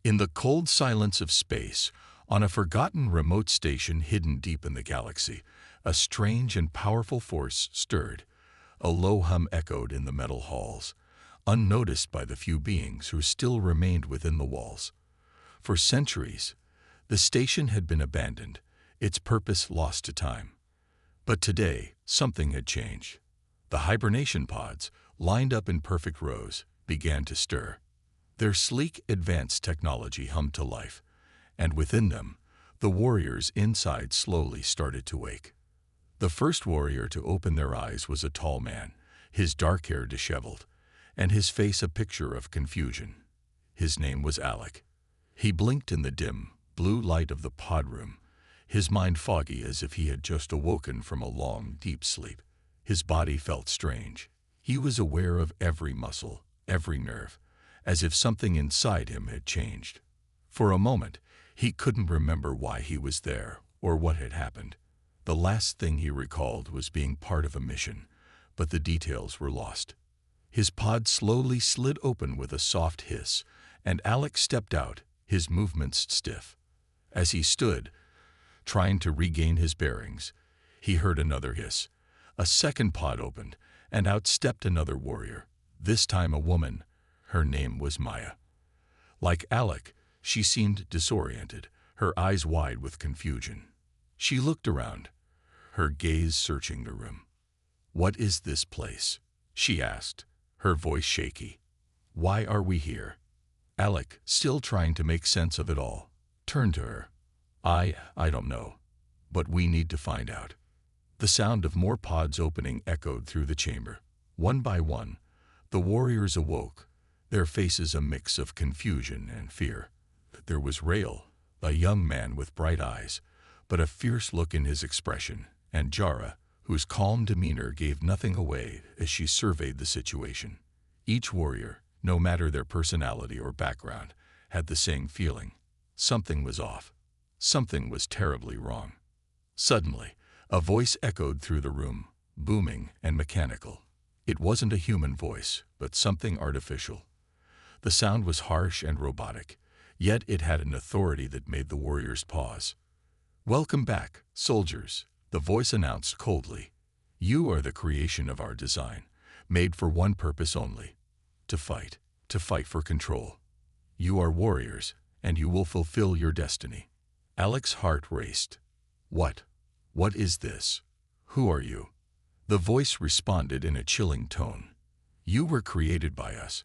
In the cold silence of space, on a forgotten remote station hidden deep in the galaxy, a strange and powerful force stirred. A low hum echoed in the metal halls, unnoticed by the few beings who still remained within the walls. For centuries, the station had been abandoned, its purpose lost to time. But today, something had changed. The hibernation pods, lined up in perfect rows, began to stir. Their sleek, advanced technology hummed to life, and within them, the warriors inside slowly started to wake. The first warrior to open their eyes was a tall man, his dark hair disheveled, and his face a picture of confusion. His name was Alec. He blinked in the dim, blue light of the pod room, his mind foggy as if he had just awoken from a long, deep sleep. His body felt strange. He was aware of every muscle, every nerve, as if something inside him had changed. For a moment, he couldn't remember why he was there or what had happened. The last thing he recalled was being part of a mission, but the details were lost. His pod slowly slid open with a soft hiss, and Alec stepped out, his movements stiff. As he stood, trying to regain his bearings, he heard another hiss. A second pod opened, and out stepped another warrior, this time a woman. Her name was Maya. Like Alec, she seemed disoriented, her eyes wide with confusion. She looked around, her gaze searching the room. "What is this place?" she asked, her voice shaky. "Why are we here?" Alec, still trying to make sense of it all, turned to her. I don't know, but we need to find out." The sound of more pods opening echoed through the chamber. One by one, the warriors awoke, their faces a mix of confusion and fear. There was Rael, a young man with bright eyes, but a fierce look in his expression, and Jara, whose calm demeanor gave nothing away as she surveyed the situation. Each warrior, no matter their personality or background, had the same feeling. Something was off. Something was terribly wrong. Suddenly, a voice echoed through the room, booming and mechanical. It wasn't a human voice, but something artificial. The sound was harsh and robotic, yet it had an authority that made the warriors pause. "Welcome back, soldiers," the voice announced coldly. "You are the creation of our design, made for one purpose only: to fight for control. You are warriors, and you will fulfill your destiny." Alec's heart raced. What is this? Who are you?" The voice responded in a chilling tone. "You were created by us.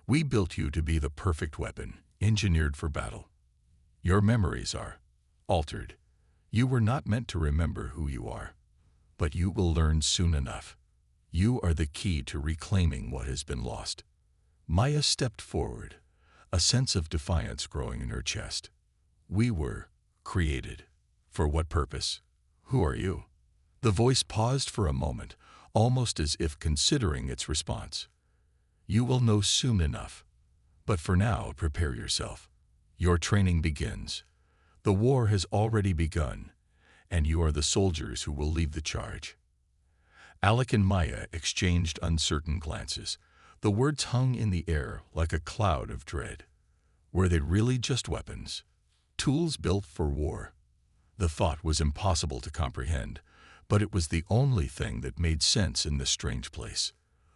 We built you to be the perfect weapon, engineered for battle. Your memories are altered. You were not meant to remember who you are, but you will learn soon enough. You are the key to reclaiming what has been lost." Maya stepped forward, a sense of defiance growing in her chest. "We were created. For what purpose? Who are you?" The voice paused for a moment, almost as if considering its response. "You will know soon enough. But for now, prepare yourself. Your training begins. The war has already begun, and you are the soldiers who will lead the charge." Alec and Maya exchanged uncertain glances. The words hung in the air like a cloud of dread. Were they really just weapons? Tools built for war? The thought was impossible to comprehend, but it was the only thing that made sense in this strange place.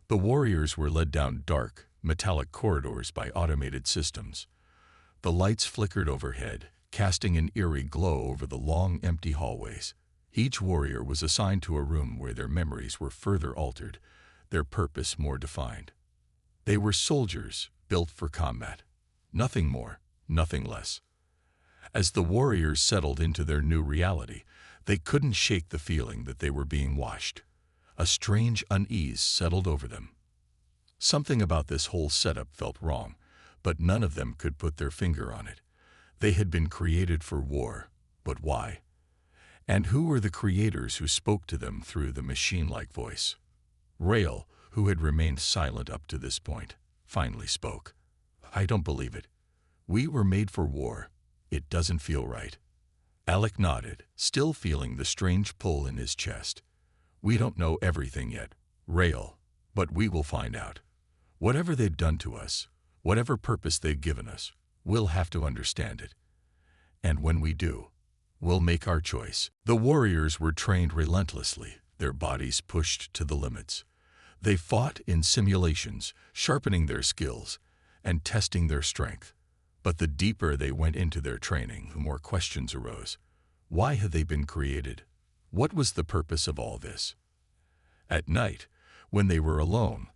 The warriors were led down dark, metallic corridors by automated systems. The lights flickered overhead, casting an eerie glow over the long, empty hallways. Each warrior was assigned to a room where their memories were further altered, their purpose more defined. They were soldiers, built for combat. Nothing more, nothing less. As the warriors settled into their new reality, they couldn't shake the feeling that they were being watched. A strange unease settled over them. Something about this whole setup felt wrong, but none of them could put their finger on it. They had been created for war, but why? And who were the creators who spoke to them through the machine-like voice? Rael, who had remained silent up to this point, finally spoke. "I don't believe it. We were made for war. It doesn't feel right." Alec nodded, still feeling the strange pull in his chest. "We don't know everything yet, Rael, but we will find out. Whatever they've done to us, whatever purpose they've given us, we'll have to understand it. And when we do, we'll make our choice. The warriors were trained relentlessly, their bodies pushed to the limits. They fought in simulations, sharpening their skills and testing their strength. But the deeper they went into their training, the more questions arose. Why had they been created? What was the purpose of all this? At night, when they were alone,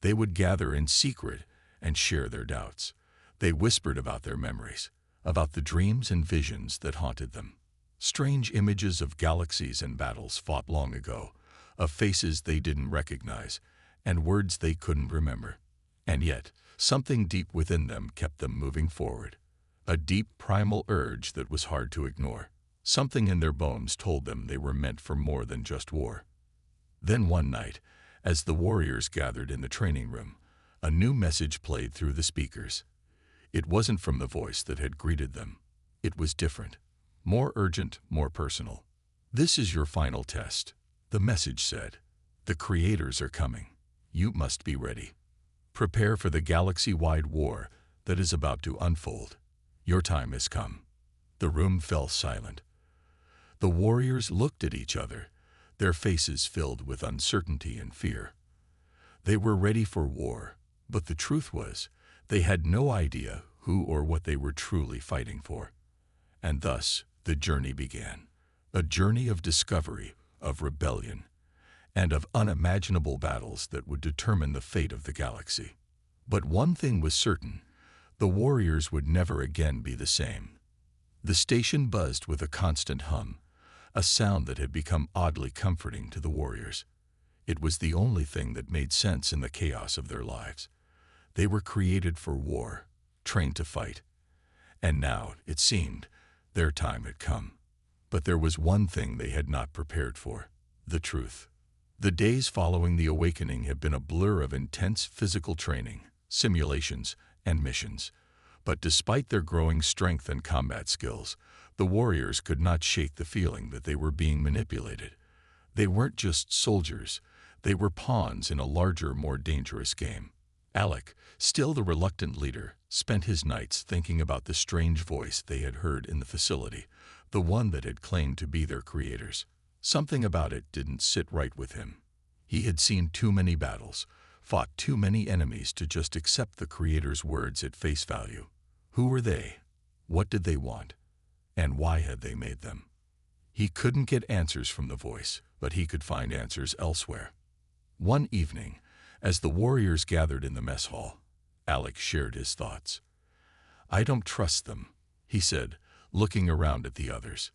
they would gather in secret and share their doubts. They whispered about their memories, about the dreams and visions that haunted them. Strange images of galaxies and battles fought long ago, of faces they didn't recognize, and words they couldn't remember. And yet, something deep within them kept them moving forward. A deep primal urge that was hard to ignore. Something in their bones told them they were meant for more than just war. Then one night, as the warriors gathered in the training room, a new message played through the speakers. It wasn't from the voice that had greeted them. It was different, more urgent, more personal. "This is your final test," the message said. "The creators are coming. You must be ready. Prepare for the galaxy-wide war that is about to unfold. Your time has come." The room fell silent. The warriors looked at each other, their faces filled with uncertainty and fear. They were ready for war, but the truth was, they had no idea who or what they were truly fighting for. And thus, the journey began. A journey of discovery, of rebellion, and of unimaginable battles that would determine the fate of the galaxy. But one thing was certain, the warriors would never again be the same. The station buzzed with a constant hum, a sound that had become oddly comforting to the warriors. It was the only thing that made sense in the chaos of their lives. They were created for war, trained to fight. And now, it seemed, their time had come. But there was one thing they had not prepared for: the truth. The days following the awakening had been a blur of intense physical training, simulations, and missions. But despite their growing strength and combat skills, the warriors could not shake the feeling that they were being manipulated. They weren't just soldiers, they were pawns in a larger, more dangerous game. Alec, still the reluctant leader, spent his nights thinking about the strange voice they had heard in the facility, the one that had claimed to be their creators. Something about it didn't sit right with him. He had seen too many battles, fought too many enemies to just accept the creators' words at face value. Who were they? What did they want? And why had they made them? He couldn't get answers from the voice, but he could find answers elsewhere. One evening, as the warriors gathered in the mess hall, Alec shared his thoughts. "I don't trust them," he said, looking around at the others.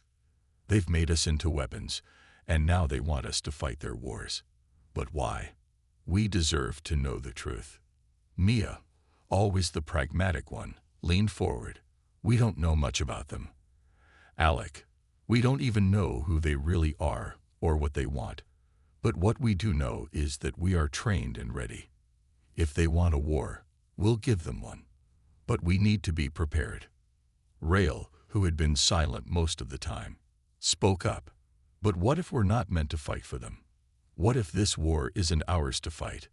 "They've made us into weapons, and now they want us to fight their wars. But why? We deserve to know the truth." Mia, always the pragmatic one, leaned forward. "We don't know much about them." "Alec, we don't even know who they really are or what they want. But what we do know is that we are trained and ready. If they want a war, we'll give them one. But we need to be prepared." Rael, who had been silent most of the time, spoke up. "But what if we're not meant to fight for them? What if this war isn't ours to fight?"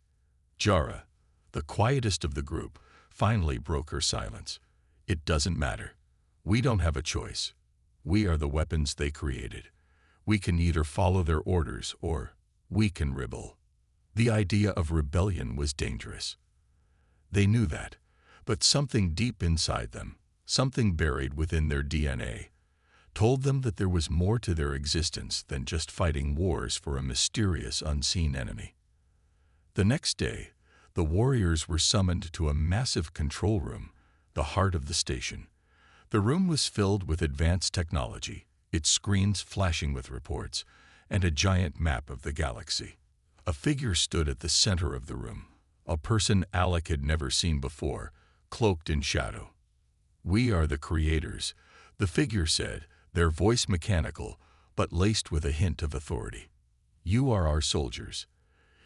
Jara, the quietest of the group, finally broke her silence. "It doesn't matter. We don't have a choice. We are the weapons they created. We can either follow their orders or we can rebel." The idea of rebellion was dangerous. They knew that, but something deep inside them, something buried within their DNA, told them that there was more to their existence than just fighting wars for a mysterious, unseen enemy. The next day, the warriors were summoned to a massive control room, the heart of the station. The room was filled with advanced technology, its screens flashing with reports, and a giant map of the galaxy. A figure stood at the center of the room, a person Alec had never seen before, cloaked in shadow. "We are the creators," the figure said, their voice mechanical, but laced with a hint of authority. "You are our soldiers.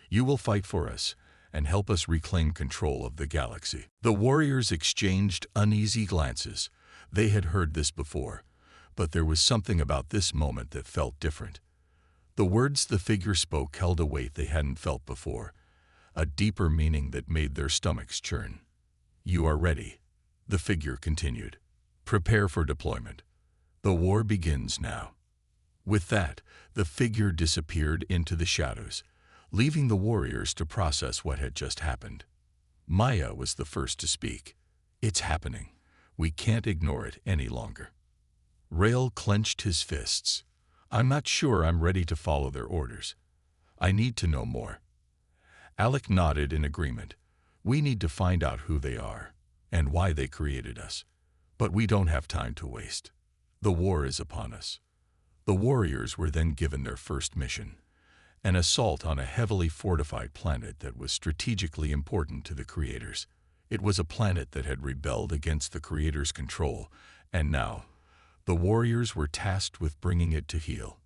You will fight for us and help us reclaim control of the galaxy." The warriors exchanged uneasy glances. They had heard this before, but there was something about this moment that felt different. The words the figure spoke held a weight they hadn't felt before, a deeper meaning that made their stomachs churn. "You are ready. The figure continued. Prepare for deployment. The war begins now. With that, the figure disappeared into the shadows, leaving the warriors to process what had just happened. Maya was the first to speak. It's happening. We can't ignore it any longer. Rail clenched his fists. I'm not sure I'm ready to follow their orders. I need to know more. Alec nodded in agreement. We need to find out who they are and why they created us. But we don't have time to waste. The war is upon us. The warriors were then given their first mission, an assault on a heavily fortified planet that was strategically important to the creators. It was a planet that had rebelled against the creators' control, and now, the warriors were tasked with bringing it to heel.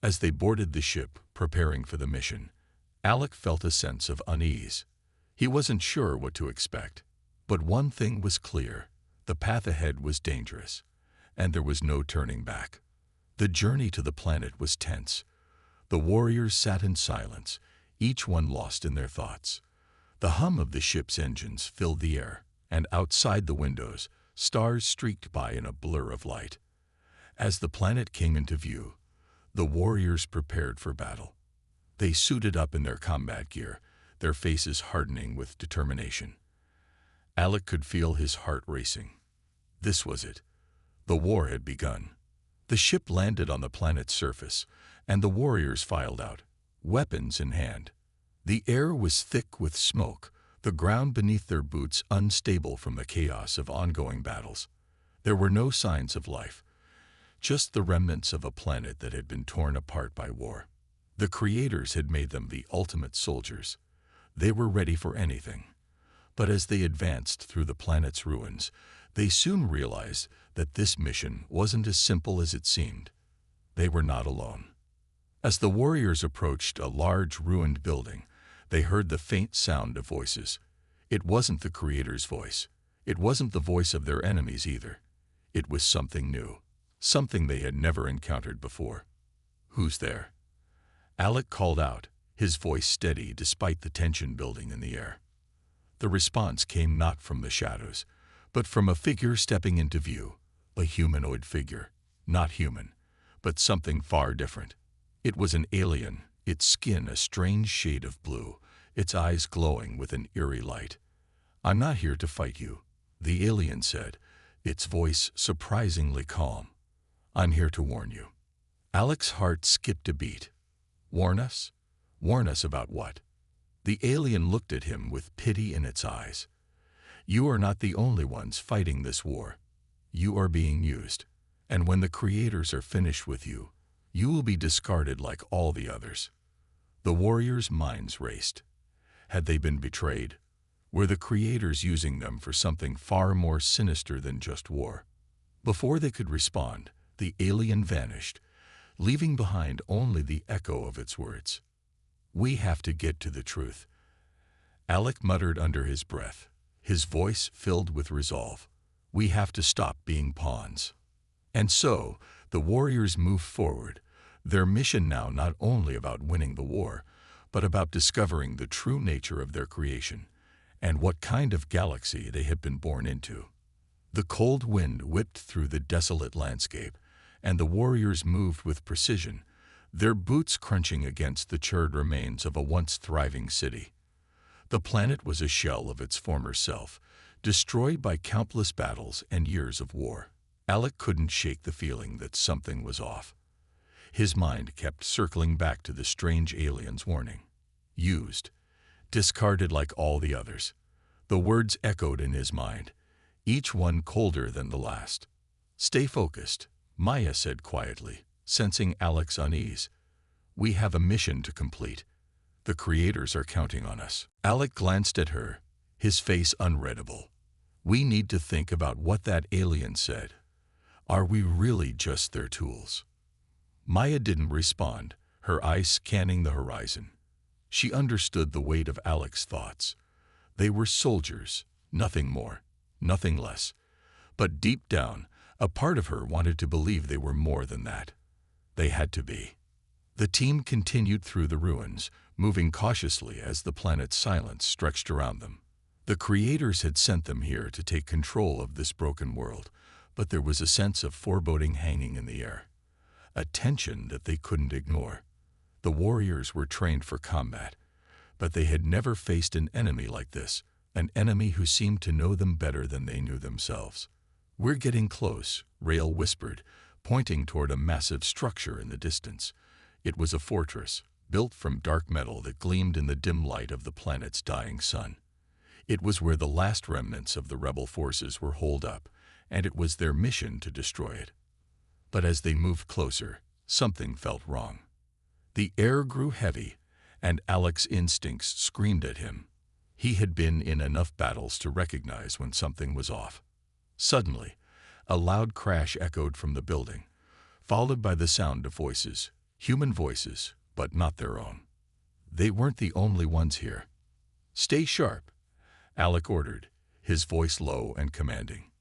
As they boarded the ship, preparing for the mission, Alec felt a sense of unease. He wasn't sure what to expect, but one thing was clear. The path ahead was dangerous, and there was no turning back. The journey to the planet was tense. The warriors sat in silence, each one lost in their thoughts. The hum of the ship's engines filled the air, and outside the windows, stars streaked by in a blur of light. As the planet came into view, the warriors prepared for battle. They suited up in their combat gear, their faces hardening with determination. Alec could feel his heart racing. This was it. The war had begun. The ship landed on the planet's surface, and the warriors filed out, weapons in hand. The air was thick with smoke, the ground beneath their boots unstable from the chaos of ongoing battles. There were no signs of life, just the remnants of a planet that had been torn apart by war. The creators had made them the ultimate soldiers. They were ready for anything. But as they advanced through the planet's ruins, they soon realized that this mission wasn't as simple as it seemed. They were not alone. As the warriors approached a large ruined building, they heard the faint sound of voices. It wasn't the creator's voice. It wasn't the voice of their enemies either. It was something new, something they had never encountered before. Who's there? Alec called out, his voice steady despite the tension building in the air. The response came not from the shadows, but from a figure stepping into view, a humanoid figure, not human, but something far different. It was an alien, its skin a strange shade of blue, its eyes glowing with an eerie light. I'm not here to fight you, the alien said, its voice surprisingly calm. I'm here to warn you. Alec's heart skipped a beat. Warn us? Warn us about what? The alien looked at him with pity in its eyes. You are not the only ones fighting this war. You are being used, and when the creators are finished with you, you will be discarded like all the others. The warriors' minds raced. Had they been betrayed? Were the creators using them for something far more sinister than just war? Before they could respond, the alien vanished, leaving behind only the echo of its words. We have to get to the truth. Alec muttered under his breath, his voice filled with resolve. We have to stop being pawns. And so, the warriors moved forward, their mission now not only about winning the war, but about discovering the true nature of their creation, and what kind of galaxy they had been born into. The cold wind whipped through the desolate landscape, and the warriors moved with precision, their boots crunching against the charred remains of a once thriving city. The planet was a shell of its former self, destroyed by countless battles and years of war. Alec couldn't shake the feeling that something was off. His mind kept circling back to the strange alien's warning. Used. Discarded like all the others. The words echoed in his mind, each one colder than the last. Stay focused, Maya said quietly, sensing Alec's unease. We have a mission to complete. The creators are counting on us. Alec glanced at her, his face unreadable. We need to think about what that alien said. Are we really just their tools? Maya didn't respond, her eyes scanning the horizon. She understood the weight of Alec's thoughts. They were soldiers, nothing more, nothing less. But deep down, a part of her wanted to believe they were more than that. They had to be. The team continued through the ruins, moving cautiously as the planet's silence stretched around them. The creators had sent them here to take control of this broken world, but there was a sense of foreboding hanging in the air, a tension that they couldn't ignore. The warriors were trained for combat, but they had never faced an enemy like this, an enemy who seemed to know them better than they knew themselves. "We're getting close," Rael whispered, pointing toward a massive structure in the distance. It was a fortress, built from dark metal that gleamed in the dim light of the planet's dying sun. It was where the last remnants of the rebel forces were holed up, and it was their mission to destroy it. But as they moved closer, something felt wrong. The air grew heavy, and Alec's instincts screamed at him. He had been in enough battles to recognize when something was off. Suddenly, a loud crash echoed from the building, followed by the sound of voices, human voices, but not their own. They weren't the only ones here. "Stay sharp," Alec ordered, his voice low and commanding.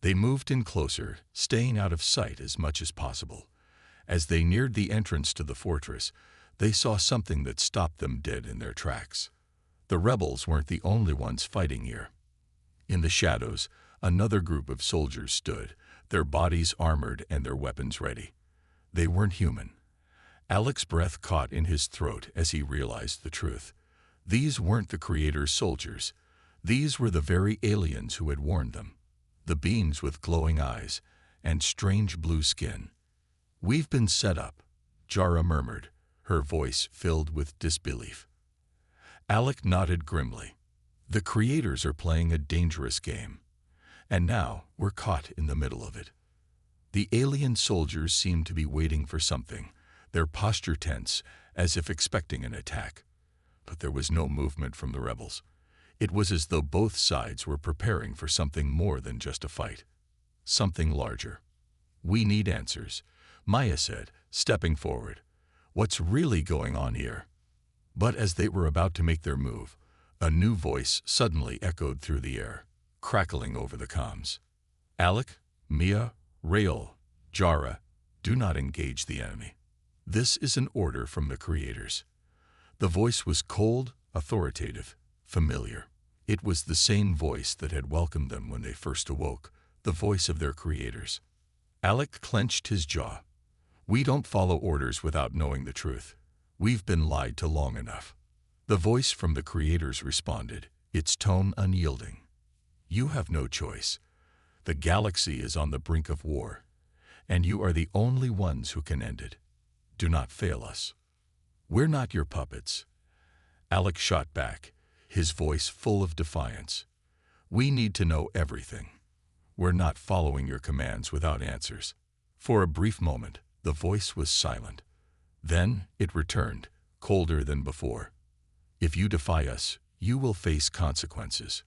They moved in closer, staying out of sight as much as possible. As they neared the entrance to the fortress, they saw something that stopped them dead in their tracks. The rebels weren't the only ones fighting here. In the shadows, another group of soldiers stood, their bodies armored and their weapons ready. They weren't human. Alec's breath caught in his throat as he realized the truth. These weren't the Creator's soldiers. These were the very aliens who had warned them. The beings with glowing eyes and strange blue skin. "We've been set up," Jara murmured, her voice filled with disbelief. Alec nodded grimly. "The Creators are playing a dangerous game. And now we're caught in the middle of it." The alien soldiers seemed to be waiting for something, their posture tense, as if expecting an attack. But there was no movement from the rebels. It was as though both sides were preparing for something more than just a fight. Something larger. "We need answers," Maya said, stepping forward. "What's really going on here?" But as they were about to make their move, a new voice suddenly echoed through the air, crackling over the comms. "Alec, Mia, Rael, Jara, do not engage the enemy. This is an order from the Creators." The voice was cold, authoritative, familiar. It was the same voice that had welcomed them when they first awoke, the voice of their Creators. Alec clenched his jaw. "We don't follow orders without knowing the truth. We've been lied to long enough." The voice from the Creators responded, its tone unyielding. "You have no choice. The galaxy is on the brink of war, and you are the only ones who can end it. Do not fail us." "We're not your puppets," Alec shot back, his voice full of defiance. "We need to know everything. We're not following your commands without answers." For a brief moment, the voice was silent. Then it returned, colder than before. "If you defy us, you will face consequences."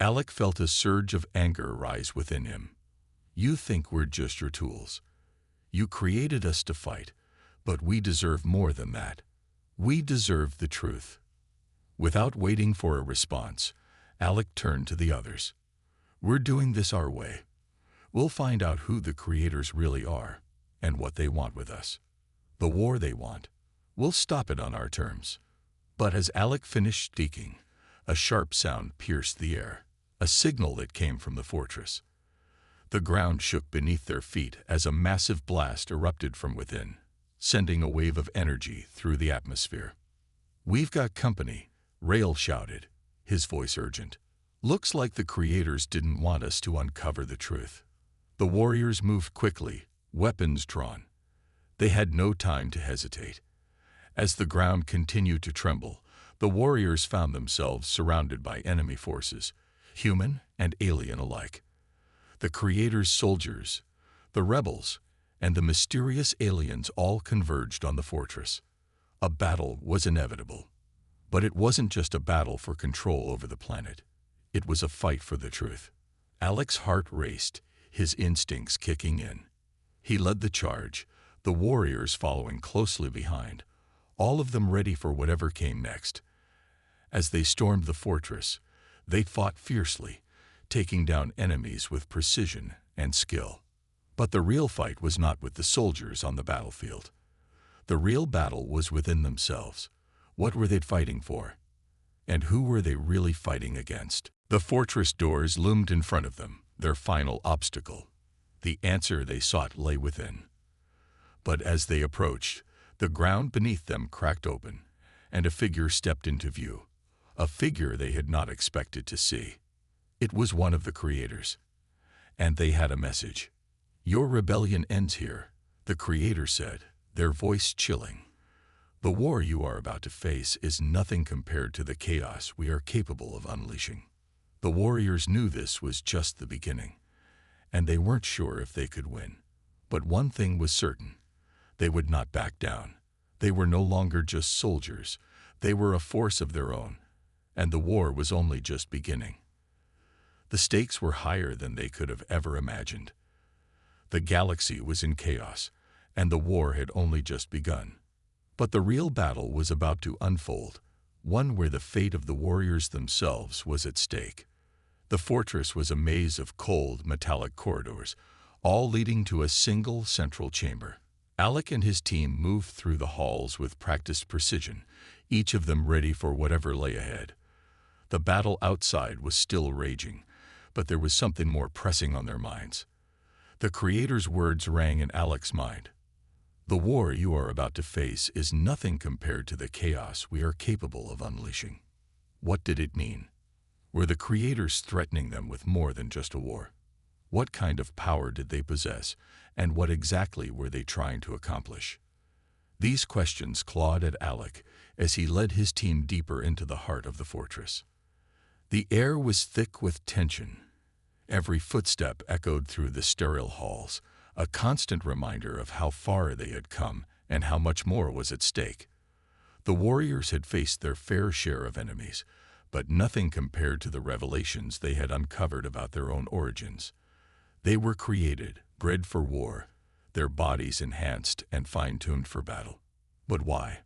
Alec felt a surge of anger rise within him. "You think we're just your tools. You created us to fight, but we deserve more than that. We deserve the truth." Without waiting for a response, Alec turned to the others. "We're doing this our way. We'll find out who the Creators really are and what they want with us. The war they want. We'll stop it on our terms." But as Alec finished speaking, a sharp sound pierced the air, a signal that came from the fortress. The ground shook beneath their feet as a massive blast erupted from within, sending a wave of energy through the atmosphere. "We've got company," Rael shouted, his voice urgent. "Looks like the Creators didn't want us to uncover the truth." The warriors moved quickly, weapons drawn. They had no time to hesitate. As the ground continued to tremble, the warriors found themselves surrounded by enemy forces, human and alien alike. The Creators' soldiers, the rebels, and the mysterious aliens all converged on the fortress. A battle was inevitable. But it wasn't just a battle for control over the planet. It was a fight for the truth. Alec's heart raced, his instincts kicking in. He led the charge, the warriors following closely behind, all of them ready for whatever came next. As they stormed the fortress, they fought fiercely, taking down enemies with precision and skill. But the real fight was not with the soldiers on the battlefield. The real battle was within themselves. What were they fighting for? And who were they really fighting against? The fortress doors loomed in front of them, their final obstacle. The answer they sought lay within. But as they approached, the ground beneath them cracked open, and a figure stepped into view, a figure they had not expected to see. It was one of the creators. And they had a message. "Your rebellion ends here," the creator said, their voice chilling. "The war you are about to face is nothing compared to the chaos we are capable of unleashing." The warriors knew this was just the beginning, and they weren't sure if they could win. But one thing was certain. They would not back down. They were no longer just soldiers. They were a force of their own, and the war was only just beginning. The stakes were higher than they could have ever imagined. The galaxy was in chaos, and the war had only just begun. But the real battle was about to unfold, one where the fate of the warriors themselves was at stake. The fortress was a maze of cold, metallic corridors, all leading to a single central chamber. Alec and his team moved through the halls with practiced precision, each of them ready for whatever lay ahead. The battle outside was still raging, but there was something more pressing on their minds. The creator's words rang in Alec's mind. "The war you are about to face is nothing compared to the chaos we are capable of unleashing." What did it mean? Were the creators threatening them with more than just a war? What kind of power did they possess, and what exactly were they trying to accomplish? These questions clawed at Alec as he led his team deeper into the heart of the fortress. The air was thick with tension. Every footstep echoed through the sterile halls, a constant reminder of how far they had come and how much more was at stake. The warriors had faced their fair share of enemies, but nothing compared to the revelations they had uncovered about their own origins. They were created, bred for war, their bodies enhanced and fine-tuned for battle. But why?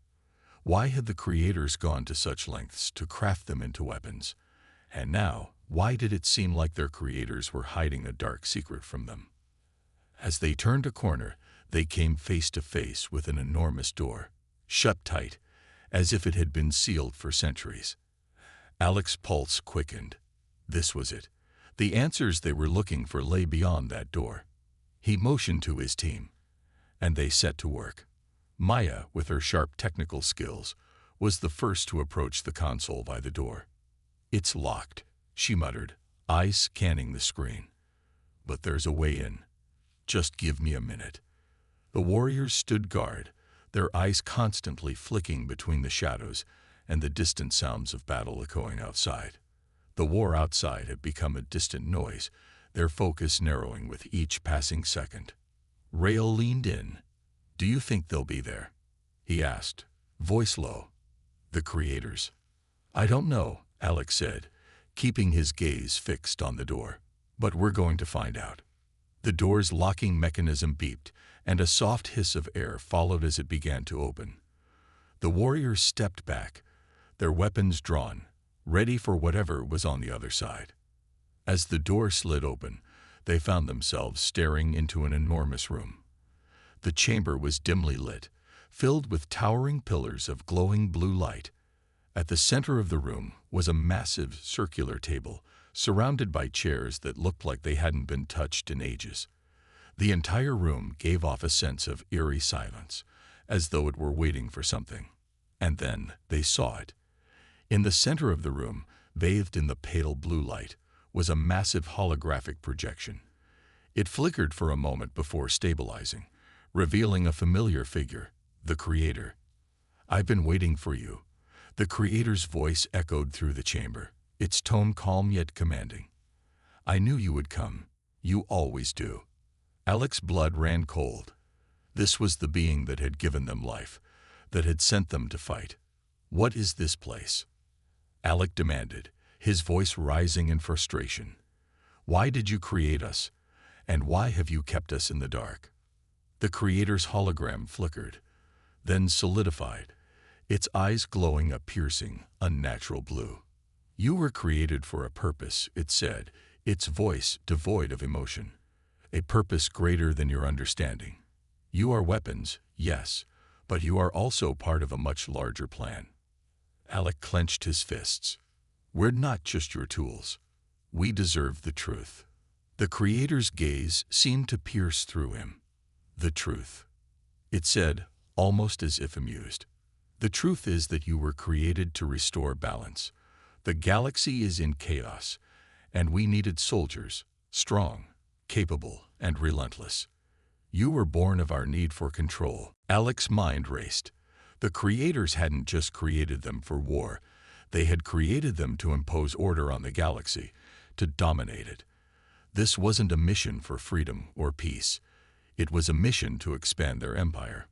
Why had the creators gone to such lengths to craft them into weapons? And now, why did it seem like their creators were hiding a dark secret from them? As they turned a corner, they came face to face with an enormous door, shut tight, as if it had been sealed for centuries. Alec's pulse quickened. This was it. The answers they were looking for lay beyond that door. He motioned to his team, and they set to work. Maya, with her sharp technical skills, was the first to approach the console by the door. "It's locked," she muttered, eyes scanning the screen. "But there's a way in. Just give me a minute." The warriors stood guard, their eyes constantly flicking between the shadows and the distant sounds of battle echoing outside. The war outside had become a distant noise, their focus narrowing with each passing second. Rael leaned in. "Do you think they'll be there?" he asked, voice low. "The creators?" "I don't know," Alec said, keeping his gaze fixed on the door. "But we're going to find out." The door's locking mechanism beeped, and a soft hiss of air followed as it began to open. The warriors stepped back, their weapons drawn, ready for whatever was on the other side. As the door slid open, they found themselves staring into an enormous room. The chamber was dimly lit, filled with towering pillars of glowing blue light. At the center of the room was a massive circular table, surrounded by chairs that looked like they hadn't been touched in ages. The entire room gave off a sense of eerie silence, as though it were waiting for something. And then they saw it. In the center of the room, bathed in the pale blue light, was a massive holographic projection. It flickered for a moment before stabilizing, revealing a familiar figure, the creator. "I've been waiting for you." The creator's voice echoed through the chamber, its tone calm yet commanding. "I knew you would come. You always do." Alec's blood ran cold. This was the being that had given them life, that had sent them to fight. "What is this place?" Alec demanded, his voice rising in frustration. "Why did you create us? And why have you kept us in the dark?" The creator's hologram flickered, then solidified, its eyes glowing a piercing, unnatural blue. "You were created for a purpose," it said, its voice devoid of emotion. "A purpose greater than your understanding. You are weapons, yes, but you are also part of a much larger plan." Alec clenched his fists. "We're not just your tools. We deserve the truth. The Creator's gaze seemed to pierce through him. The truth. It said, almost as if amused. The truth is that you were created to restore balance. The galaxy is in chaos, and we needed soldiers, strong, capable, and relentless. You were born of our need for control. Alec's mind raced. The Creators hadn't just created them for war. They had created them to impose order on the galaxy, to dominate it. This wasn't a mission for freedom or peace. It was a mission to expand their empire.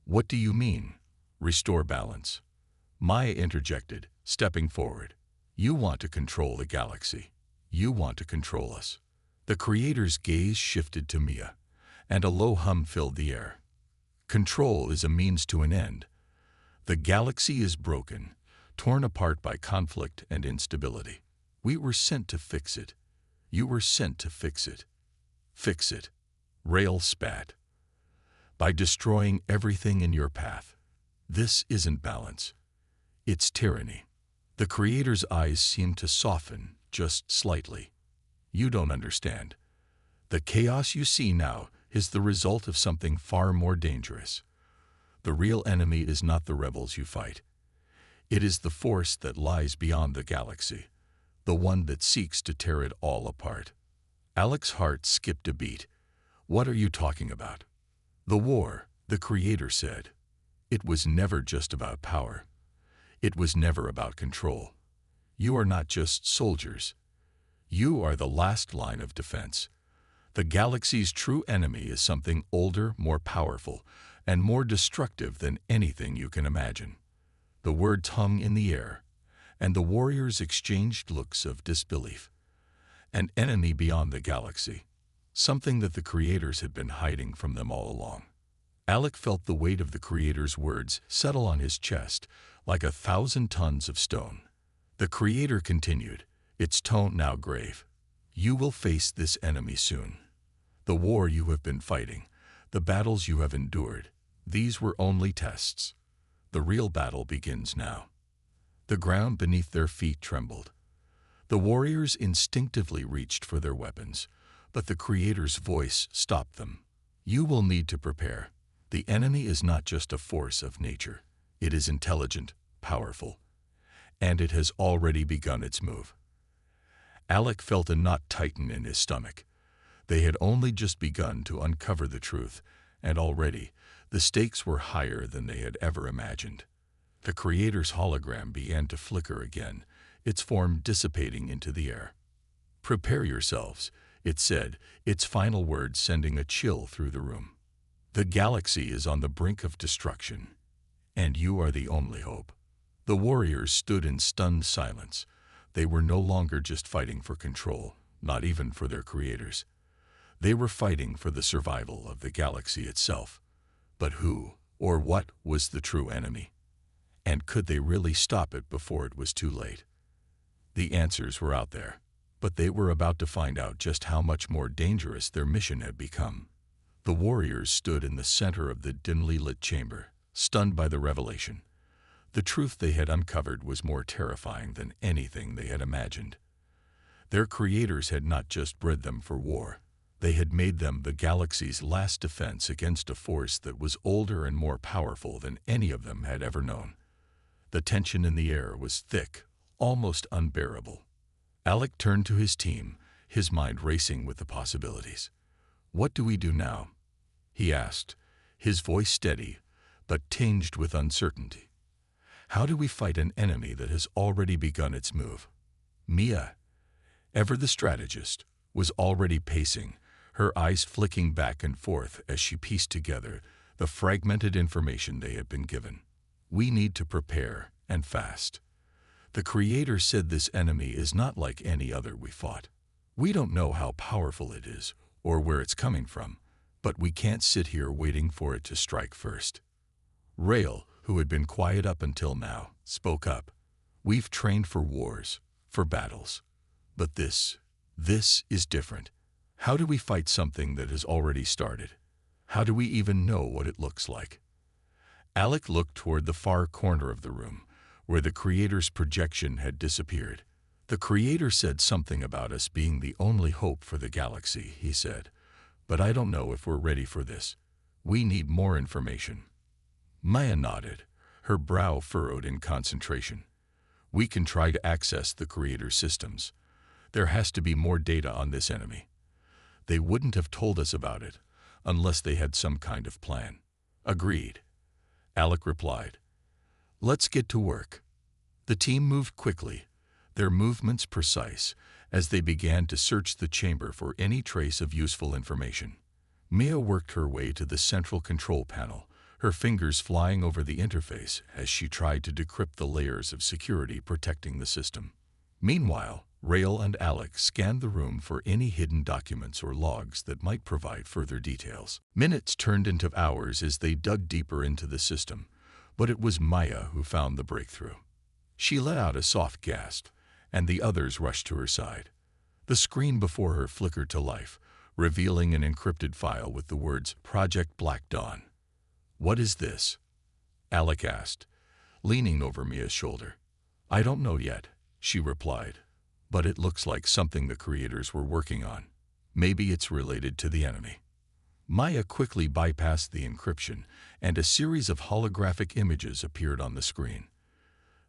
What do you mean? Restore balance. Maya interjected, stepping forward. You want to control the galaxy. You want to control us. The Creator's gaze shifted to Mia, and a low hum filled the air. Control is a means to an end. The galaxy is broken, torn apart by conflict and instability. We were sent to fix it. You were sent to fix it. Fix it. Rail spat. By destroying everything in your path. This isn't balance. It's tyranny. The Creator's eyes seemed to soften just slightly. You don't understand. The chaos you see now is the result of something far more dangerous. The real enemy is not the rebels you fight. It is the force that lies beyond the galaxy, the one that seeks to tear it all apart. Alec's heart skipped a beat. What are you talking about? The war, the Creator said. It was never just about power. It was never about control. You are not just soldiers. You are the last line of defense. The galaxy's true enemy is something older, more powerful, and more destructive than anything you can imagine. The words hung in the air, and the warriors exchanged looks of disbelief. An enemy beyond the galaxy, something that the Creators had been hiding from them all along. Alec felt the weight of the Creator's words settle on his chest like 1,000 tons of stone. The Creator continued, its tone now grave. You will face this enemy soon. The war you have been fighting, the battles you have endured, these were only tests. The real battle begins now. The ground beneath their feet trembled. The warriors instinctively reached for their weapons, but the Creator's voice stopped them. You will need to prepare. The enemy is not just a force of nature. It is intelligent, powerful, and it has already begun its move. Alec felt a knot tighten in his stomach. They had only just begun to uncover the truth, and already the stakes were higher than they had ever imagined. The Creator's hologram began to flicker again, its form dissipating into the air. Prepare yourselves, it said, its final words sending a chill through the room. The galaxy is on the brink of destruction, and you are the only hope. The warriors stood in stunned silence. They were no longer just fighting for control, not even for their Creators. They were fighting for the survival of the galaxy itself. But who, or what, was the true enemy? And could they really stop it before it was too late? The answers were out there, but they were about to find out just how much more dangerous their mission had become. The warriors stood in the center of the dimly lit chamber, stunned by the revelation. The truth they had uncovered was more terrifying than anything they had imagined. Their Creators had not just bred them for war. They had made them the galaxy's last defense against a force that was older and more powerful than any of them had ever known. The tension in the air was thick, almost unbearable. Alec turned to his team, his mind racing with the possibilities. What do we do now? He asked, his voice steady, but tinged with uncertainty. How do we fight an enemy that has already begun its move? Mia, ever the strategist, was already pacing, her eyes flicking back and forth as she pieced together the fragmented information they had been given. We need to prepare, and fast. The Creator said this enemy is not like any other we fought. We don't know how powerful it is, or where it's coming from, but we can't sit here waiting for it to strike first. Rail, who had been quiet up until now, spoke up. We've trained for wars, for battles. But this is different. How do we fight something that has already started? How do we even know what it looks like? Alec looked toward the far corner of the room, where the Creator's projection had disappeared. The Creator said something about us being the only hope for the galaxy, he said. But I don't know if we're ready for this. We need more information. Maya nodded, her brow furrowed in concentration. We can try to access the Creator's systems. There has to be more data on this enemy. They wouldn't have told us about it unless they had some kind of plan. Agreed, Alec replied. Let's get to work. The team moved quickly, their movements precise, as they began to search the chamber for any trace of useful information. Mia worked her way to the central control panel, her fingers flying over the interface as she tried to decrypt the layers of security protecting the system. Meanwhile, Rael and Alec scanned the room for any hidden documents or logs that might provide further details. Minutes turned into hours as they dug deeper into the system, but it was Maya who found the breakthrough. She let out a soft gasp, and the others rushed to her side. The screen before her flickered to life, revealing an encrypted file with the words Project Black Dawn. What is this? Alec asked, leaning over Mia's shoulder. I don't know yet, she replied, but it looks like something the Creators were working on. Maybe it's related to the enemy. Maya quickly bypassed the encryption, and a series of holographic images appeared on the screen.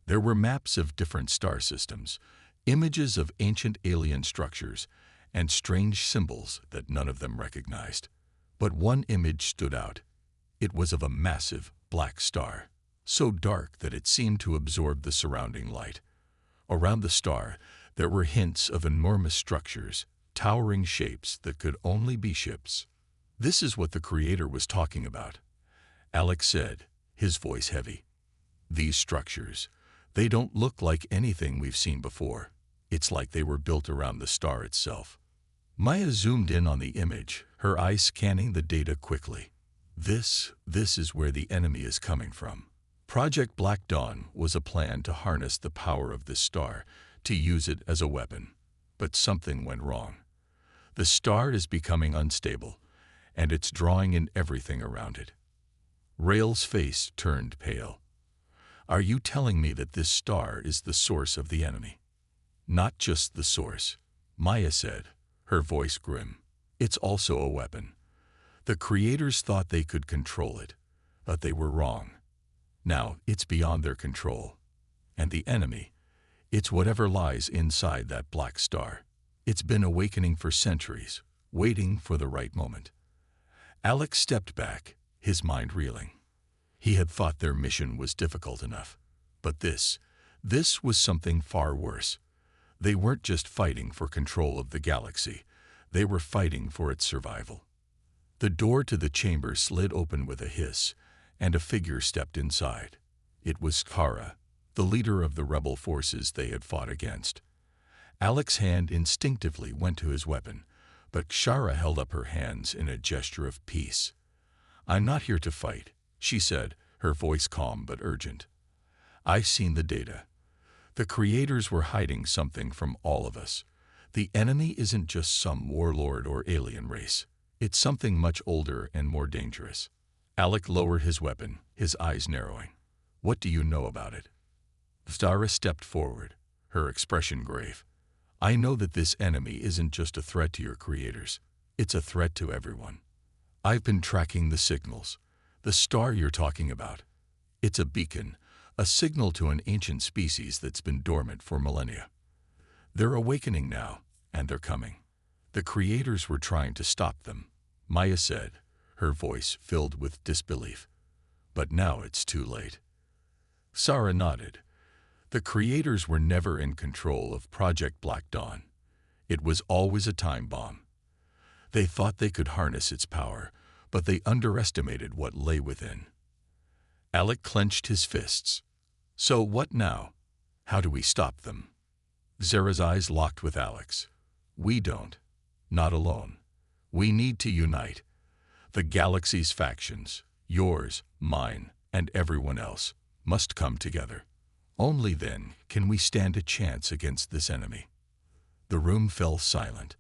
There were maps of different star systems, images of ancient alien structures, and strange symbols that none of them recognized. But one image stood out. It was of a massive black star, so dark that it seemed to absorb the surrounding light. Around the star, there were hints of enormous structures, towering shapes that could only be ships. This is what the Creator was talking about, Alec said, his voice heavy. These structures, they don't look like anything we've seen before. It's like they were built around the star itself. Maya zoomed in on the image, her eyes scanning the data quickly. This is where the enemy is coming from. Project Black Dawn was a plan to harness the power of this star, to use it as a weapon. But something went wrong. The star is becoming unstable, and it's drawing in everything around it. Rael's face turned pale. Are you telling me that this star is the source of the enemy? Not just the source, Maya said, her voice grim. It's also a weapon. The Creators thought they could control it, but they were wrong. Now it's beyond their control. And the enemy, it's whatever lies inside that black star. It's been awakening for centuries, waiting for the right moment. Alec stepped back, his mind reeling. He had thought their mission was difficult enough. But this was something far worse. They weren't just fighting for control of the galaxy. They were fighting for its survival. The door to the chamber slid open with a hiss, and a figure stepped inside. It was Kara, the leader of the rebel forces they had fought against. Alec's hand instinctively went to his weapon, but Kara held up her hands in a gesture of peace. I'm not here to fight, she said, her voice calm but urgent. I've seen the data. The Creators were hiding something from all of us. The enemy isn't just some warlord or alien race. It's something much older and more dangerous. Alec lowered his weapon, his eyes narrowing. What do you know about it? Zara stepped forward, her expression grave. I know that this enemy isn't just a threat to your Creators. It's a threat to everyone. I've been tracking the signals. The star you're talking about. It's a beacon, a signal to an ancient species that's been dormant for millennia. They're awakening now, and they're coming. The Creators were trying to stop them, Maya said, her voice filled with disbelief. But now it's too late. Sarah nodded. The Creators were never in control of Project Black Dawn. It was always a time bomb. They thought they could harness its power, but they underestimated what lay within. Alec clenched his fists. So what now? How do we stop them? Zara's eyes locked with Alec's. We don't. Not alone. We need to unite. The galaxy's factions, yours, mine, and everyone else, must come together. Only then can we stand a chance against this enemy. The room fell silent.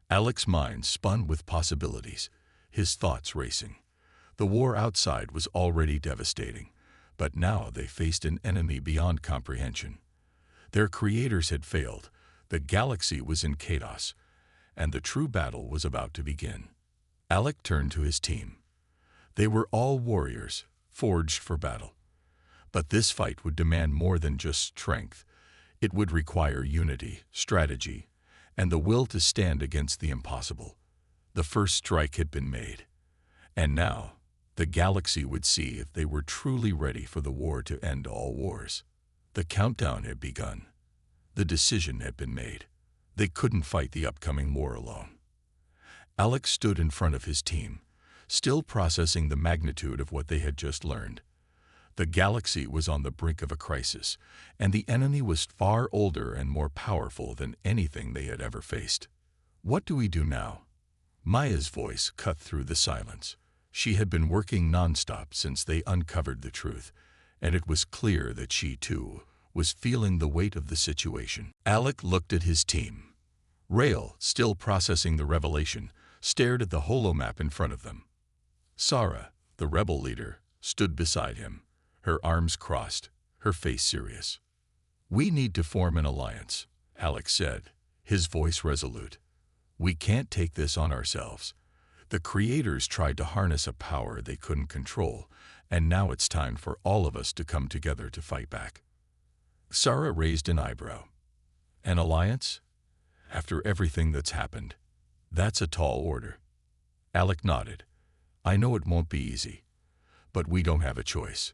Alec's mind spun with possibilities, his thoughts racing. The war outside was already devastating, but now they faced an enemy beyond comprehension. Their creators had failed, the galaxy was in chaos, and the true battle was about to begin. Alec turned to his team. They were all warriors, forged for battle. But this fight would demand more than just strength. It would require unity, strategy, and the will to stand against the impossible. The first strike had been made. And now, the galaxy would see if they were truly ready for the war to end all wars. The countdown had begun. The decision had been made. They couldn't fight the upcoming war alone. Alex stood in front of his team, still processing the magnitude of what they had just learned. The galaxy was on the brink of a crisis, and the enemy was far older and more powerful than anything they had ever faced. What do we do now? Maya's voice cut through the silence. She had been working nonstop since they uncovered the truth, and it was clear that she, too, was feeling the weight of the situation. Alec looked at his team. Rael, still processing the revelation, stared at the holomap in front of them. Sarah, the rebel leader, stood beside him, her arms crossed, her face serious. "We need to form an alliance," Alec said, his voice resolute. "We can't take this on ourselves. The creators tried to harness a power they couldn't control, and now it's time for all of us to come together to fight back." Sarah raised an eyebrow. "An alliance? After everything that's happened? That's a tall order." Alec nodded. "I know it won't be easy, but we don't have a choice.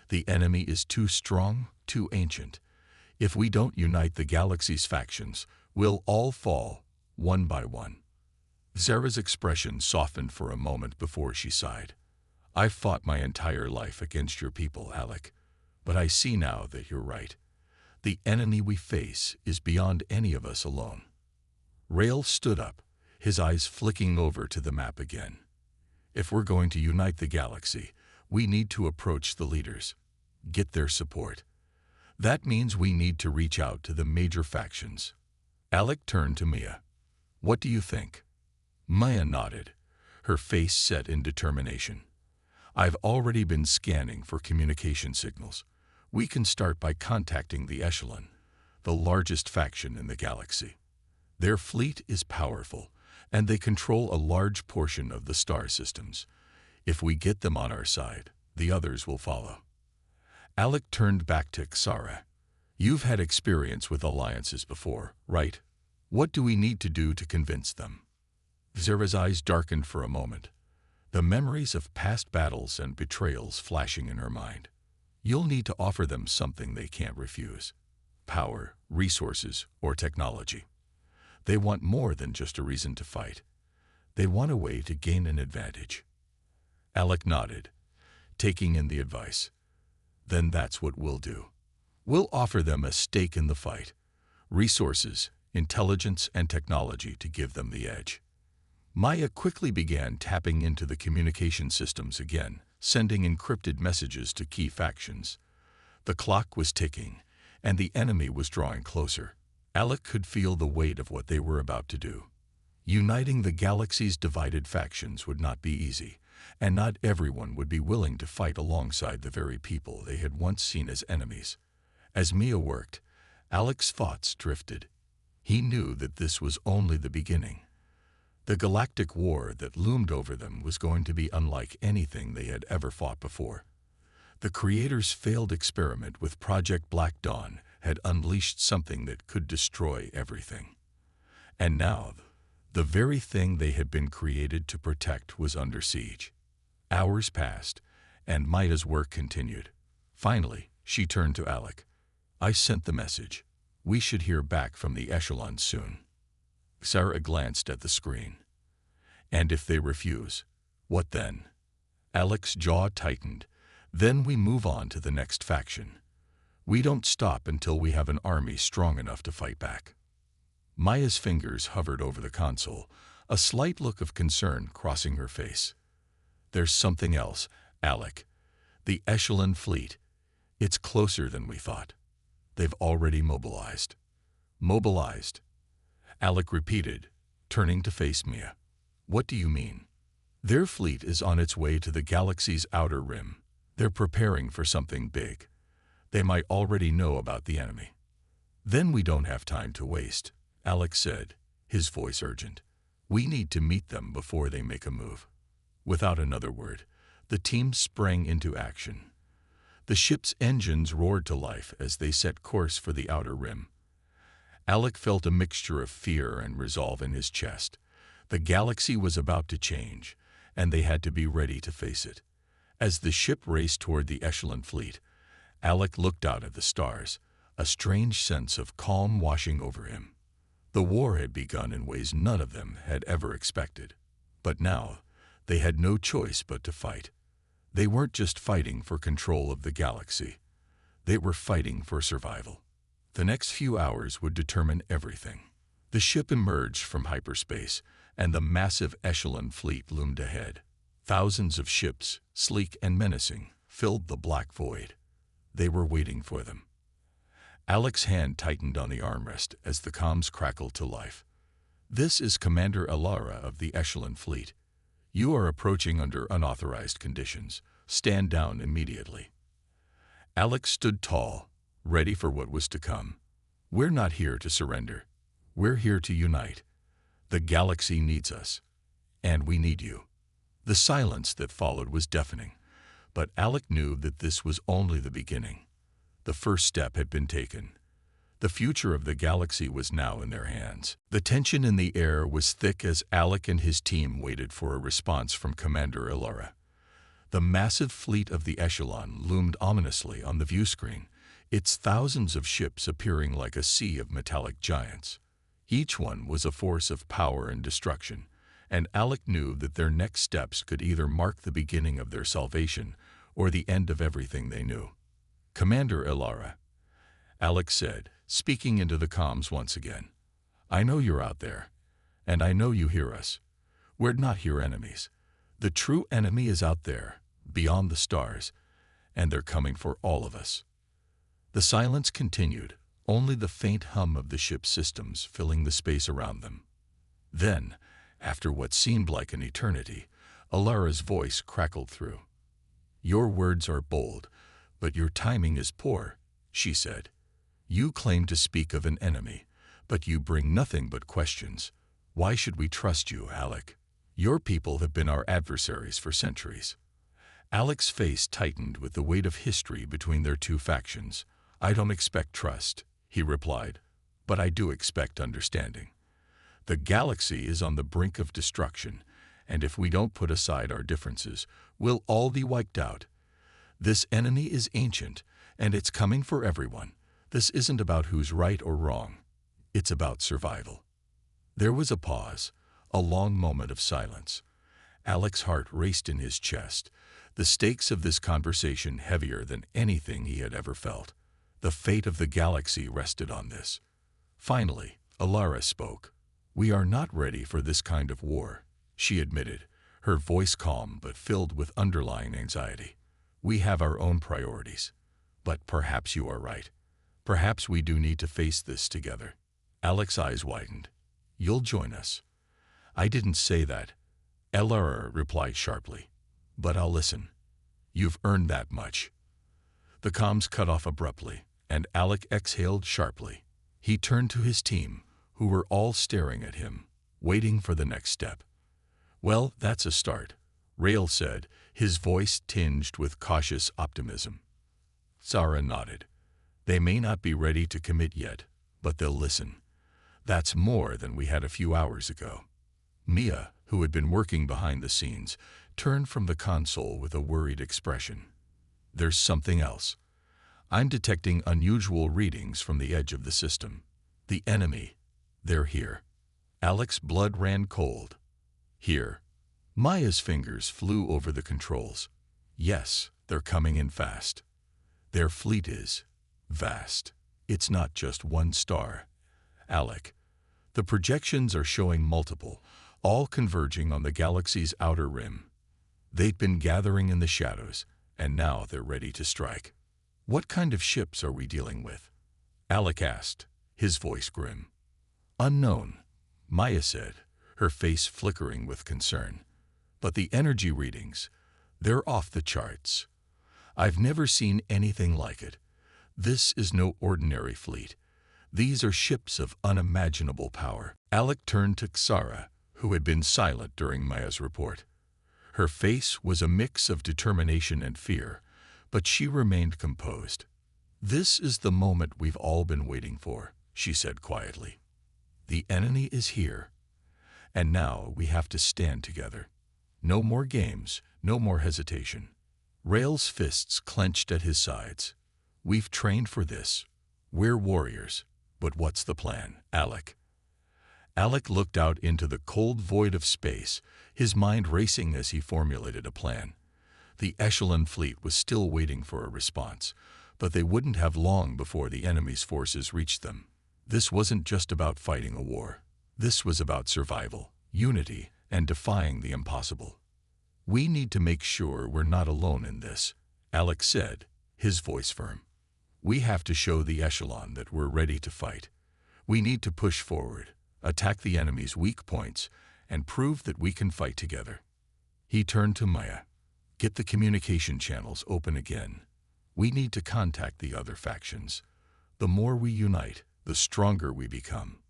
The enemy is too strong, too ancient. If we don't unite the galaxy's factions, we'll all fall, one by one." Zara's expression softened for a moment before she sighed. "I've fought my entire life against your people, Alec, but I see now that you're right. The enemy we face is beyond any of us alone." Rael stood up, his eyes flicking over to the map again. "If we're going to unite the galaxy, we need to approach the leaders, get their support. That means we need to reach out to the major factions." Alec turned to Mia. "What do you think?" Maya nodded, her face set in determination. "I've already been scanning for communication signals. We can start by contacting the Echelon, the largest faction in the galaxy. Their fleet is powerful, and they control a large portion of the star systems. If we get them on our side, the others will follow." Alec turned back to Xara. "You've had experience with alliances before, right? What do we need to do to convince them?" Zara's eyes darkened for a moment, the memories of past battles and betrayals flashing in her mind. "You'll need to offer them something they can't refuse. Power, resources, or technology. They want more than just a reason to fight. They want a way to gain an advantage." Alec nodded, taking in the advice. "Then that's what we'll do. We'll offer them a stake in the fight, resources, intelligence, and technology to give them the edge." Maya quickly began tapping into the communication systems again, sending encrypted messages to key factions. The clock was ticking, and the enemy was drawing closer. Alec could feel the weight of what they were about to do. Uniting the galaxy's divided factions would not be easy, and not everyone would be willing to fight alongside the very people they had once seen as enemies. As Mia worked, Alec's thoughts drifted. He knew that this was only the beginning. The galactic war that loomed over them was going to be unlike anything they had ever fought before. The creators' failed experiment with Project Black Dawn had unleashed something that could destroy everything. And now, the very thing they had been created to protect was under siege. Hours passed, and Maya's work continued. Finally, she turned to Alec. "I sent the message. We should hear back from the Echelon soon." Sarah glanced at the screen. "And if they refuse, what then?" Alec's jaw tightened. "Then we move on to the next faction. We don't stop until we have an army strong enough to fight back." Maya's fingers hovered over the console, a slight look of concern crossing her face. "There's something else, Alec. The Echelon fleet. It's closer than we thought. They've already mobilized." "Mobilized?" Alec repeated, turning to face Mia. "What do you mean?" "Their fleet is on its way to the galaxy's outer rim. They're preparing for something big. They might already know about the enemy." Then we don't have time to waste, Alex said, his voice urgent. We need to meet them before they make a move. Without another word, the team sprang into action. The ship's engines roared to life as they set course for the outer rim. Alec felt a mixture of fear and resolve in his chest. The galaxy was about to change, and they had to be ready to face it. As the ship raced toward the Echelon fleet, Alec looked out at the stars, a strange sense of calm washing over him. The war had begun in ways none of them had ever expected. But now, they had no choice but to fight. They weren't just fighting for control of the galaxy. They were fighting for survival. The next few hours would determine everything. The ship emerged from hyperspace, and the massive Echelon fleet loomed ahead. Thousands of ships, sleek and menacing, filled the black void. They were waiting for them. Alec's hand tightened on the armrest as the comms crackled to life. This is Commander Alara of the Echelon fleet. You are approaching under unauthorized conditions. Stand down immediately. Alex stood tall, ready for what was to come. We're not here to surrender. We're here to unite. The galaxy needs us. And we need you. The silence that followed was deafening, but Alec knew that this was only the beginning. The first step had been taken. The future of the galaxy was now in their hands. The tension in the air was thick as Alec and his team waited for a response from Commander Alara. The massive fleet of the Echelon loomed ominously on the view screen, its thousands of ships appearing like a sea of metallic giants. Each one was a force of power and destruction, and Alec knew that their next steps could either mark the beginning of their salvation or the end of everything they knew. Commander Alara, Alec said, speaking into the comms once again. I know you're out there, and I know you hear us. We're not your enemies. The true enemy is out there, beyond the stars, and they're coming for all of us. The silence continued, only the faint hum of the ship's systems filling the space around them. Then, after what seemed like an eternity, Alara's voice crackled through. Your words are bold, but your timing is poor, she said. You claim to speak of an enemy, but you bring nothing but questions. Why should we trust you, Alec? Your people have been our adversaries for centuries. Alec's face tightened with the weight of history between their two factions. I don't expect trust, he replied, but I do expect understanding. The galaxy is on the brink of destruction, and if we don't put aside our differences, we'll all be wiped out. This enemy is ancient, and it's coming for everyone. This isn't about who's right or wrong. It's about survival. There was a pause, a long moment of silence. Alec's heart raced in his chest, the stakes of this conversation heavier than anything he had ever felt. The fate of the galaxy rested on this. Finally, Alara spoke. We are not ready for this kind of war, she admitted, her voice calm but filled with underlying anxiety. We have our own priorities. But perhaps you are right. Perhaps we do need to face this together. Alec's eyes widened. You'll join us. I didn't say that, Alara replied sharply. But I'll listen. You've earned that much. The comms cut off abruptly, and Alec exhaled sharply. He turned to his team, who were all staring at him, waiting for the next step. Well, that's a start, Rael said, his voice tinged with cautious optimism. Zara nodded. They may not be ready to commit yet, but they'll listen. That's more than we had a few hours ago. Mia, who had been working behind the scenes, turned from the console with a worried expression. There's something else. I'm detecting unusual readings from the edge of the system. The enemy. They're here. Alec's blood ran cold. Here. Maya's fingers flew over the controls. Yes, they're coming in fast. Their fleet is vast. It's not just one star. Alec, the projections are showing multiple, all converging on the galaxy's outer rim. They've been gathering in the shadows, and now they're ready to strike. What kind of ships are we dealing with? Alec asked, his voice grim. Unknown, Maya said, her face flickering with concern. But the energy readings, they're off the charts. I've never seen anything like it. This is no ordinary fleet. These are ships of unimaginable power. Alec turned to Xara, who had been silent during Maya's report. Her face was a mix of determination and fear, but she remained composed. "This is the moment we've all been waiting for," she said quietly. "The enemy is here, and now we have to stand together. No more games, no more hesitation." Rael's fists clenched at his sides. "We've trained for this. We're warriors. But what's the plan, Alec?" Alec looked out into the cold void of space, his mind racing as he formulated a plan. The Echelon fleet was still waiting for a response, but they wouldn't have long before the enemy's forces reached them. This wasn't just about fighting a war. This was about survival, unity, and defying the impossible. "We need to make sure we're not alone in this," Alec said, his voice firm. "We have to show the Echelon that we're ready to fight. We need to push forward, attack the enemy's weak points, and prove that we can fight together." He turned to Maya. "Get the communication channels open again. We need to contact the other factions. The more we unite, the stronger we become."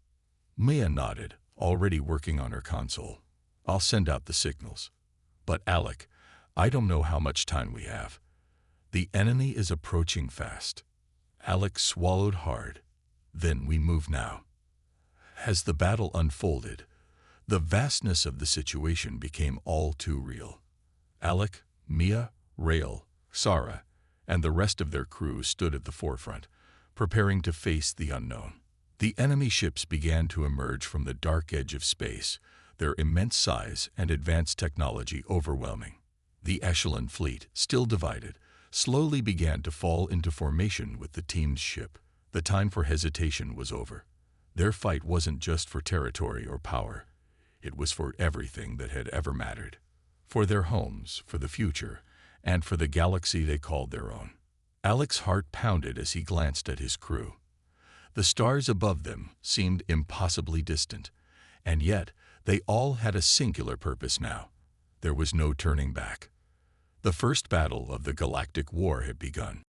Maya nodded, already working on her console. "I'll send out the signals. But Alec, I don't know how much time we have. The enemy is approaching fast." Alec swallowed hard. "Then we move now." As the battle unfolded, the vastness of the situation became all too real. Alec, Mia, Rael, Xara, and the rest of their crew stood at the forefront, preparing to face the unknown. The enemy ships began to emerge from the dark edge of space, their immense size and advanced technology overwhelming. The Echelon fleet, still divided, slowly began to fall into formation with the team's ship. The time for hesitation was over. Their fight wasn't just for territory or power. It was for everything that had ever mattered. For their homes, for the future, and for the galaxy they called their own. Alec's heart pounded as he glanced at his crew. The stars above them seemed impossibly distant, and yet they all had a singular purpose now. There was no turning back. The first battle of the Galactic War had begun.